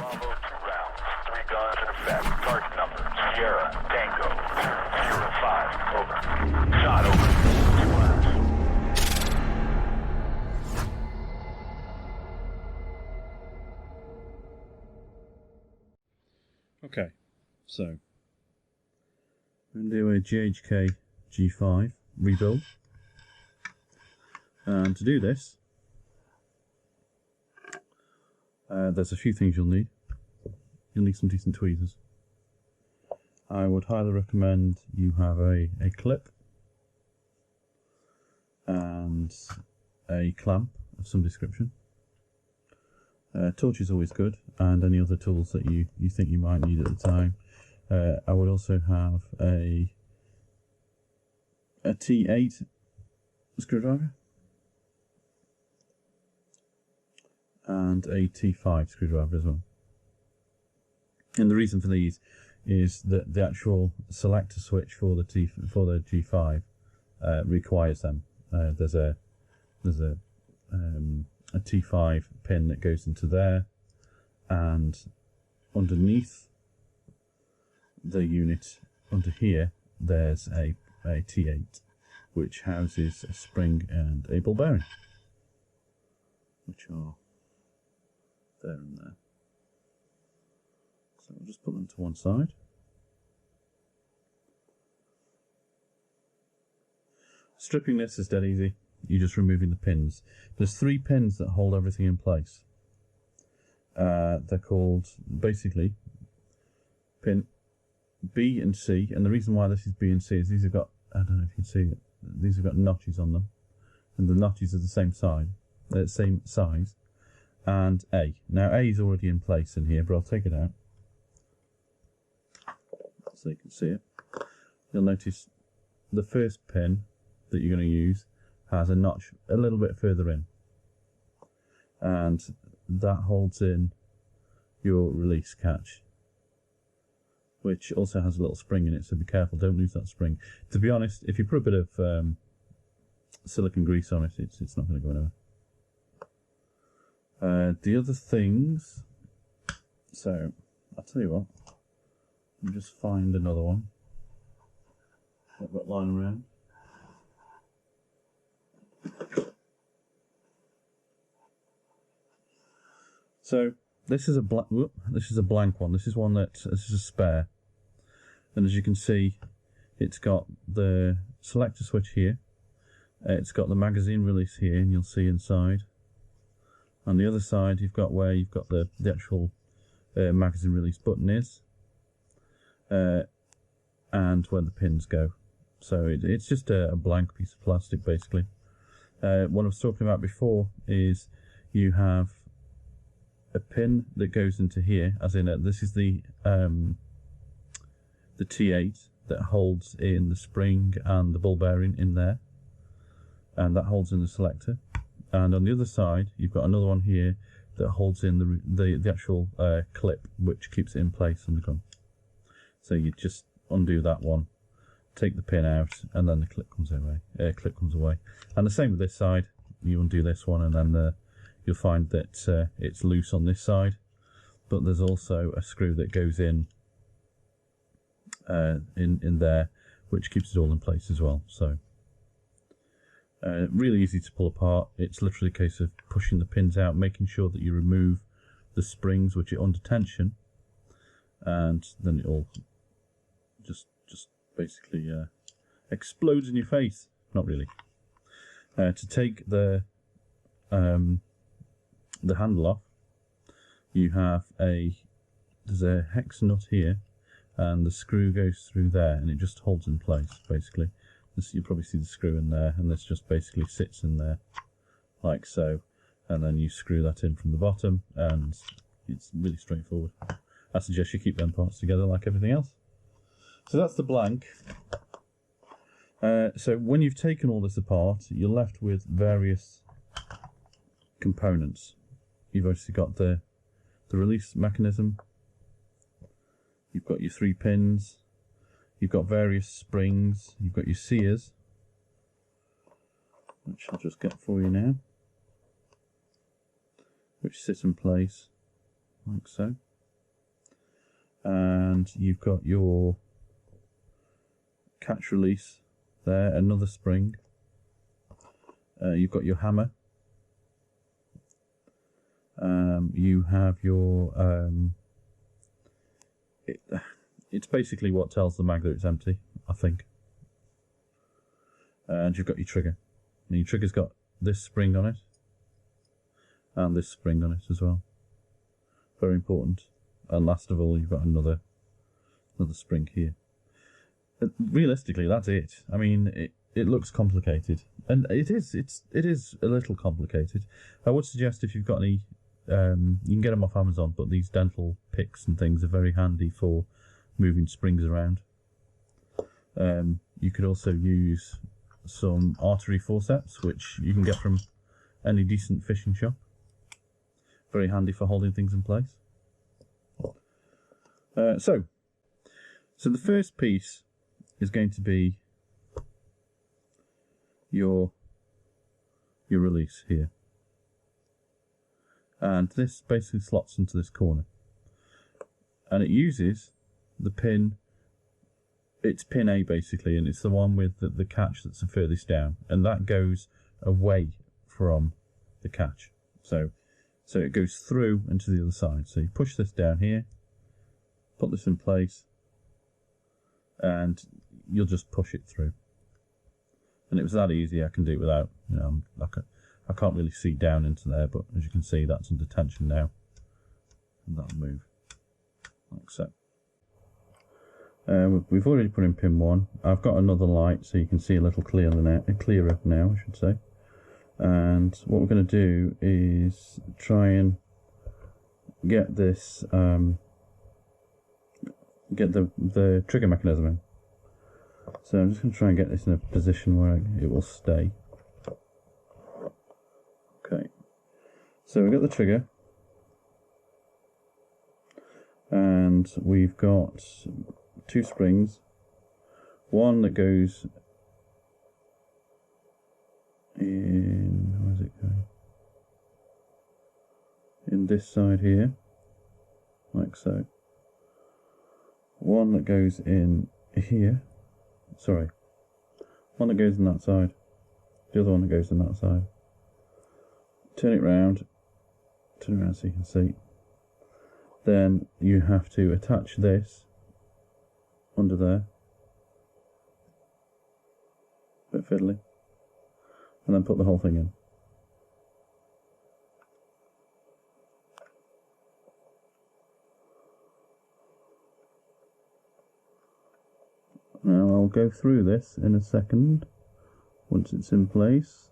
Bravo, 2 rounds, 3 guns in effect. Target number, Sierra, Tango, 205, over. Shot over. 2 rounds. Okay, so I'm going to do a GHK G5 rebuild, and to do this there's a few things you'll need. You'll need some decent tweezers. I would highly recommend you have a clip and a clamp of some description. Torch is always good, and any other tools that you think you might need at the time. I would also have a T8 screwdriver and a T5 screwdriver as well. And the reason for these is that the actual selector switch for the G5 requires them. There's a T5 pin that goes into there, and underneath the unit under here there's a T8 which houses a spring and a ball bearing, which are there and there. So I'll just put them to one side. Stripping this is dead easy. You're just removing the pins. There's 3 pins that hold everything in place. They're called, basically, pin B and C, and the reason why this is B and C is these have got, I don't know if you can see it, these have got notches on them, and the notches are the same size, and A. Now A is already in place in here, but I'll take it out so you can see it. You'll notice the first pin that you're going to use has a notch a little bit further in, and that holds in your release catch, which also has a little spring in it, so be careful, don't lose that spring. To be honest, if you put a bit of silicone grease on it, it's not going to go anywhere. The other things, so I'll tell you what, let me just find another one I've got lying around. So this is a blank one. This is a spare, and as you can see, it's got the selector switch here. It's got the magazine release here, and you'll see inside. On the other side, you've got where you've got the actual magazine release button is, and where the pins go. So it's just a blank piece of plastic, basically. What I was talking about before is you have a pin that goes into here, as in this is the T8 that holds in the spring and the ball bearing in there, and that holds in the selector. And on the other side, you've got another one here that holds in the actual clip, which keeps it in place on the gun. So you just undo that one, take the pin out, and then the clip comes away. And the same with this side. You undo this one, and then you'll find that it's loose on this side, but there's also a screw that goes in there, which keeps it all in place as well. So really easy to pull apart. It's literally a case of pushing the pins out, making sure that you remove the springs which are under tension, and then it all just basically explodes in your face. Not really. To take the handle off, you have there's a hex nut here, and the screw goes through there, and it just holds in place basically. You probably see the screw in there, and this just basically sits in there like so, and then you screw that in from the bottom, and it's really straightforward. I suggest you keep them parts together like everything else. So that's the blank. So when you've taken all this apart, you're left with various components. You've obviously got the release mechanism, you've got your 3 pins, you've got various springs, you've got your sears, which I'll just get for you now, which sit in place like so. and you've got your catch release there, another spring. You've got your hammer. You have your it's basically what tells the mag that it's empty, I think. And you've got your trigger. And your trigger's got this spring on it and this spring on it as well. Very important. And last of all, you've got another spring here. Realistically, that's it. I mean, it looks complicated, and it is a little complicated. I would suggest, if you've got any, you can get them off Amazon, but these dental picks and things are very handy for moving springs around. You could also use some artery forceps, which you can get from any decent fishing shop. Very handy for holding things in place. So the first piece is going to be your release here, and this basically slots into this corner, and it uses the pin. It's pin A basically, and it's the one with the catch that's the furthest down, and that goes away from the catch. So it goes through and to the other side. So you push this down here, put this in place, and you'll just push it through. And it was that easy. I can do it without, you know, I can't really see down into there, but as you can see, that's under tension now, and that'll move like so. We've already put in pin 1. I've got another light so you can see a little clearer now, I should say. And what we're going to do is try and get this, get the trigger mechanism in. So I'm just going to try and get this in a position where it will stay. Okay, so we've got the trigger, and we've got 2 springs, one that goes in, where's it going? In this side here, like so. One that goes in here, sorry, one that goes in that side, the other one that goes in that side. Turn it round so you can see. Then you have to attach this under there, bit fiddly, and then put the whole thing in. Now I'll go through this in a second once it's in place,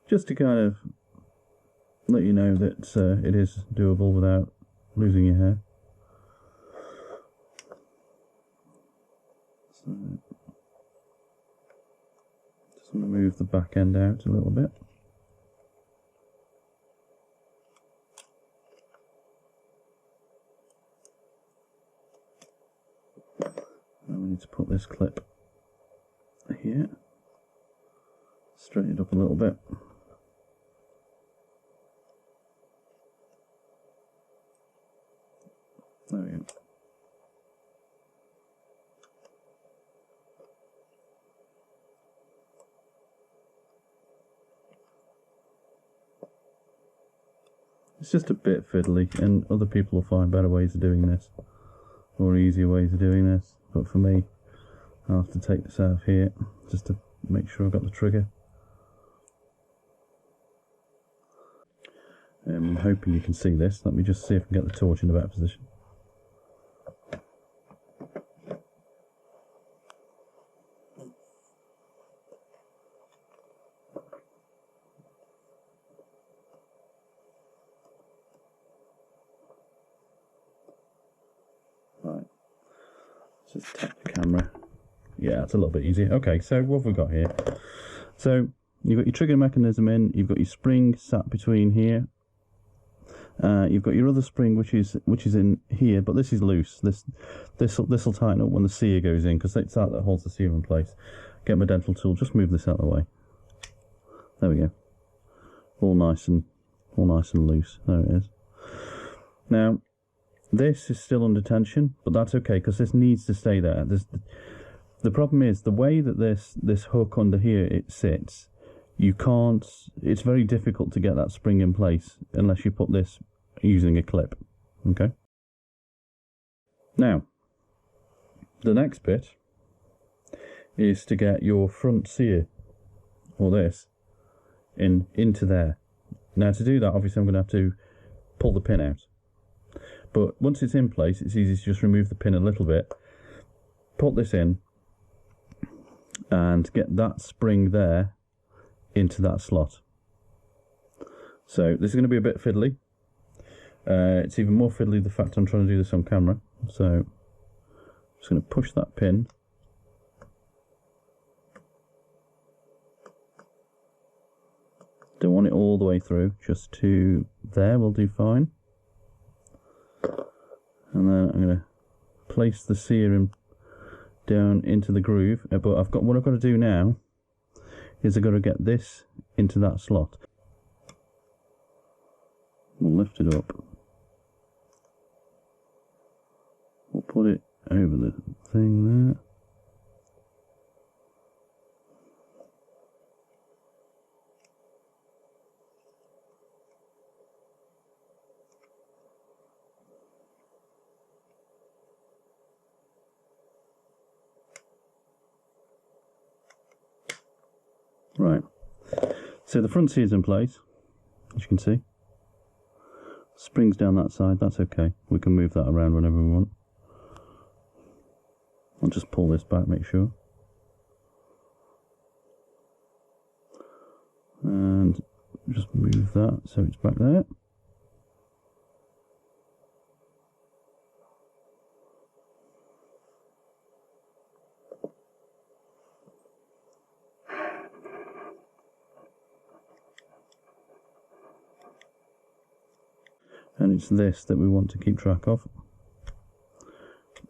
just to kind of let you know that it is doable without losing your hair. So just want to move the back end out a little bit. Now we need to put this clip here, straighten it up a little bit. There we go. It's just a bit fiddly, and other people will find better ways of doing this, or easier ways of doing this, but for me, I'll have to take this out of here just to make sure I've got the trigger. I'm hoping you can see this. Let me just see if I can get the torch in a better position. Right, just tap the camera. Yeah, it's a little bit easier. Okay, so what have we got here? So you've got your trigger mechanism in, you've got your spring sat between here. You've got your other spring which is in here, but this is loose. This will tighten up when the sear goes in, because it's that holds the sear in place. Get my dental tool, just move this out of the way. There we go. All nice and loose. There it is. Now this is still under tension, but that's okay because this needs to stay there. The problem is the way that this hook under here it sits. You can't. It's very difficult to get that spring in place unless you put this using a clip. Okay. Now, the next bit is to get your front sear, or this, into there. Now to do that, obviously I'm going to have to pull the pin out. But once it's in place, it's easy to just remove the pin a little bit, put this in, and get that spring there into that slot. So this is going to be a bit fiddly. It's even more fiddly the fact I'm trying to do this on camera. So I'm just going to push that pin. Don't want it all the way through, just to there will do fine. And then I'm going to place the sear down into the groove. But what I've got to do now is I've got to get this into that slot. We'll lift it up. We'll put it over the thing there. Right, so the front sear's in place, as you can see. Springs down that side, that's okay. We can move that around whenever we want. I'll just pull this back, make sure. And just move that so it's back there. And it's this that we want to keep track of.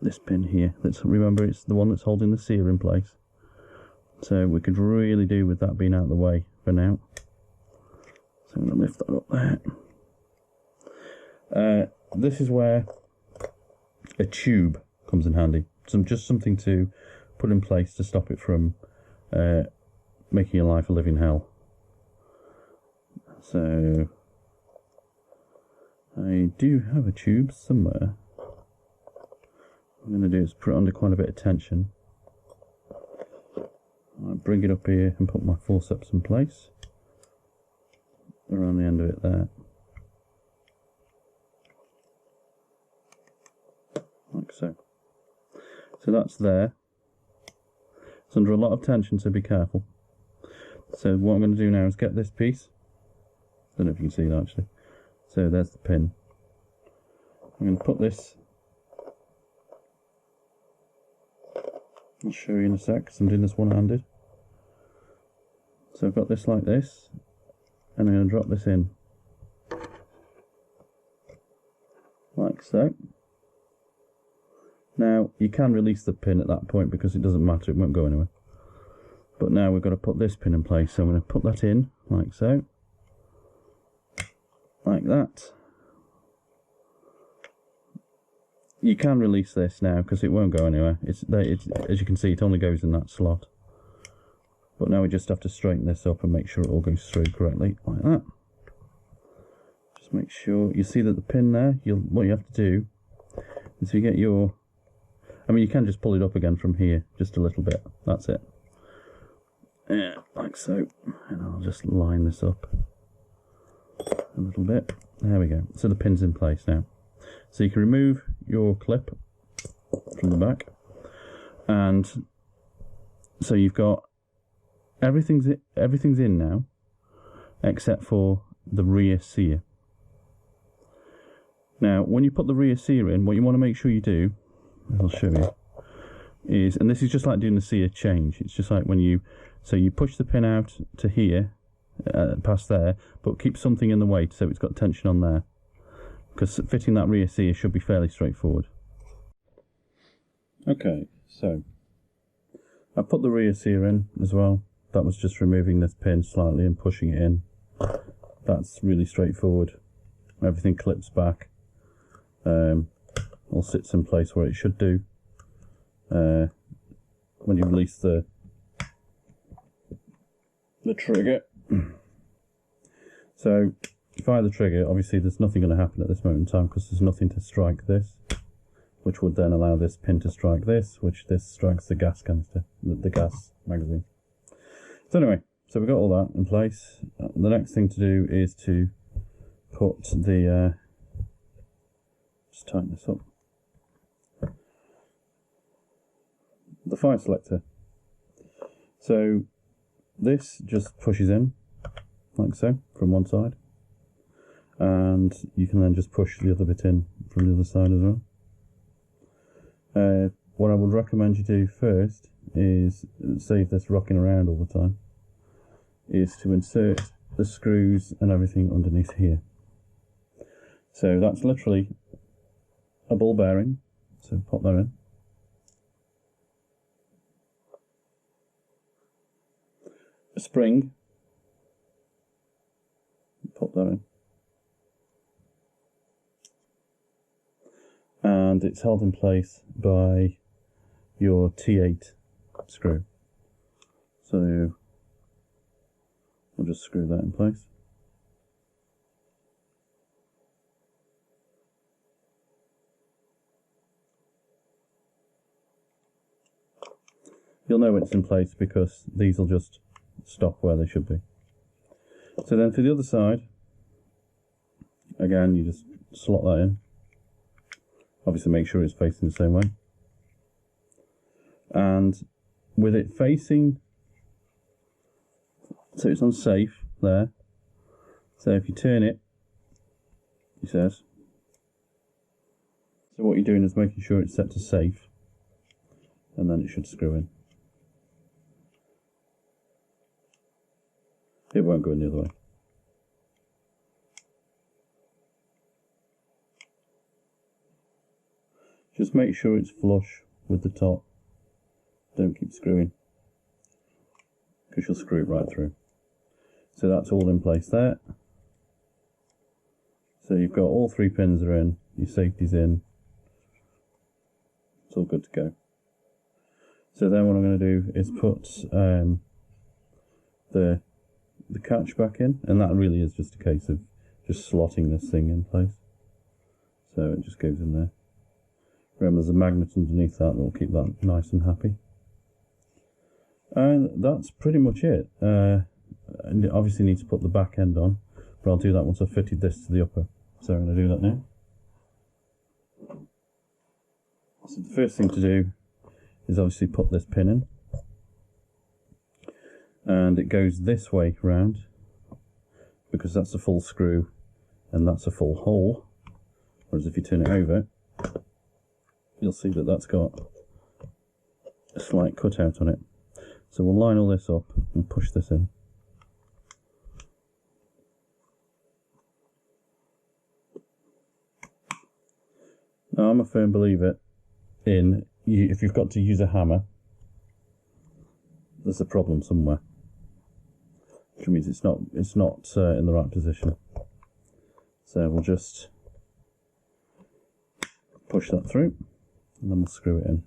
This pin here. Remember, it's the one that's holding the sear in place. So we could really do with that being out of the way for now. So I'm going to lift that up there. This is where a tube comes in handy. Just something to put in place to stop it from making your life a living hell. So I do have a tube somewhere. What I'm going to do is put it under quite a bit of tension. I'll bring it up here and put my forceps in place around the end of it there. Like so. So that's there. It's under a lot of tension, so be careful. So what I'm going to do now is get this piece. I don't know if you can see that actually. So there's the pin. I'm going to put this. I'll show you in a sec because I'm doing this one-handed. So I've got this like this, and I'm going to drop this in. Like so. Now, you can release the pin at that point because it doesn't matter, it won't go anywhere. But now we've got to put this pin in place, so I'm going to put that in, like so. Like that. You can release this now because it won't go anywhere. It's as you can see, it only goes in that slot. But now we just have to straighten this up and make sure it all goes through correctly, like that. Just make sure you see that the pin there. What you have to do is you get your. I mean, you can just pull it up again from here, just a little bit. That's it. Yeah, like so. And I'll just line this up a little bit. There we go. So the pin's in place now. So you can remove your clip from the back, and so you've got everything's in now, except for the rear sear. Now, when you put the rear sear in, what you want to make sure you do, I'll show you, is, and this is just like doing the sear change. It's just like when you push the pin out to here, past there, but keep something in the way so it's got tension on there. Because fitting that rear sear should be fairly straightforward. Okay, so I put the rear sear in as well. That was just removing this pin slightly and pushing it in. That's really straightforward. Everything clips back. all sits in place where it should do when you release the trigger. So fire the trigger. Obviously there's nothing going to happen at this moment in time because there's nothing to strike this, which would then allow this pin to strike this, which this strikes the gas canister, the gas magazine. So anyway, so we've got all that in place. The next thing to do is to put the just tighten this up, the fire selector. So this just pushes in like so from one side, and you can then just push the other bit in from the other side as well. What I would recommend you do first is, save this rocking around all the time, is to insert the screws and everything underneath here. So that's literally a ball bearing, so pop that in. A spring, pop that in. And it's held in place by your T8 screw. So we'll just screw that in place. You'll know it's in place because these will just stop where they should be. So then for the other side, again, you just slot that in. Obviously make sure it's facing the same way. And with it facing, so it's on safe there. So if you turn it, he says. So what you're doing is making sure it's set to safe, and then it should screw in. It won't go in the other way. Just make sure it's flush with the top. Don't keep screwing, because you'll screw it right through. So that's all in place there. So you've got all three pins are in, your safety's in. It's all good to go. So then what I'm going to do is put the catch back in, and that really is just a case of just slotting this thing in place. So it just goes in there. Remember, there's a magnet underneath that will keep that nice and happy. And that's pretty much it. And obviously need to put the back end on, but I'll do that once I've fitted this to the upper. So I'm going to do that now. So the first thing to do is obviously put this pin in. And it goes this way round, because that's a full screw and that's a full hole. Whereas if you turn it over, you'll see that that's got a slight cutout on it. So we'll line all this up and push this in. Now I'm a firm believer in, if you've got to use a hammer, there's a problem somewhere, which means it's not in the right position. So we'll just push that through, and then we'll screw it in.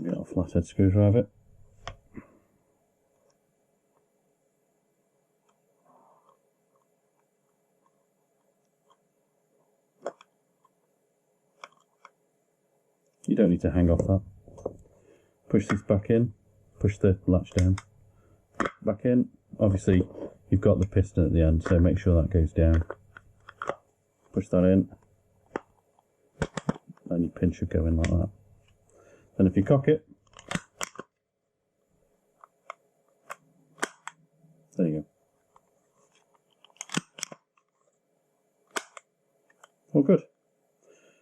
Get a flathead screwdriver. You don't need to hang off that. Push this back in, push the latch down, back in. Obviously you've got the piston at the end, so make sure that goes down. Push that in, and your pin should go in like that. Then if you cock it, there you go. All good.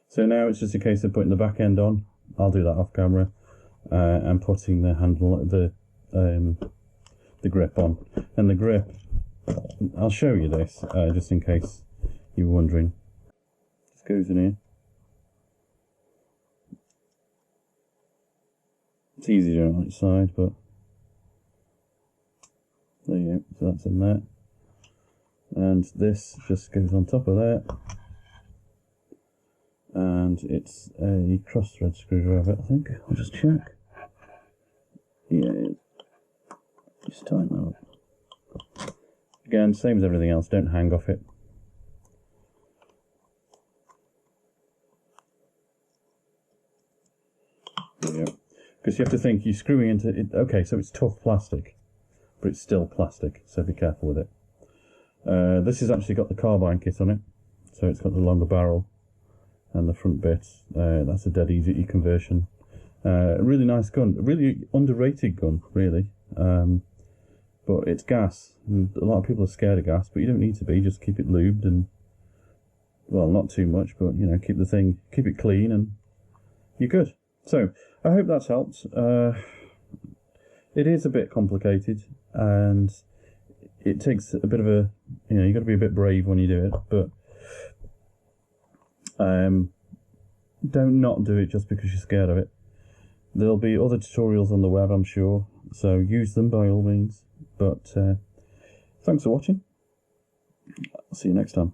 So now it's just a case of putting the back end on. I'll do that off camera, and putting the handle, the grip on. And the grip, I'll show you this just in case you were wondering. Just goes in here. It's easy to do it on its side, but Right, so that's in there. And this just goes on top of that. And it's a cross thread screwdriver, I think. I'll just check. Yeah, just tighten that up. Again, same as everything else, don't hang off it. There you go. Because you have to think, you're screwing into it. Okay, so it's tough plastic, but it's still plastic, so be careful with it. This has actually got the carbine kit on it, so it's got the longer barrel and the front bit. That's a dead easy conversion. A really nice gun, a really underrated gun, really. But it's gas, and a lot of people are scared of gas, but you don't need to be. Just keep it lubed and, well, not too much, but you know, keep it clean, and you're good. So I hope that's helped. It is a bit complicated, and it takes a bit of a, you know, you've got to be a bit brave when you do it, but don't not do it just because you're scared of it. There'll be other tutorials on the web, I'm sure, so use them by all means. But thanks for watching. I'll see you next time.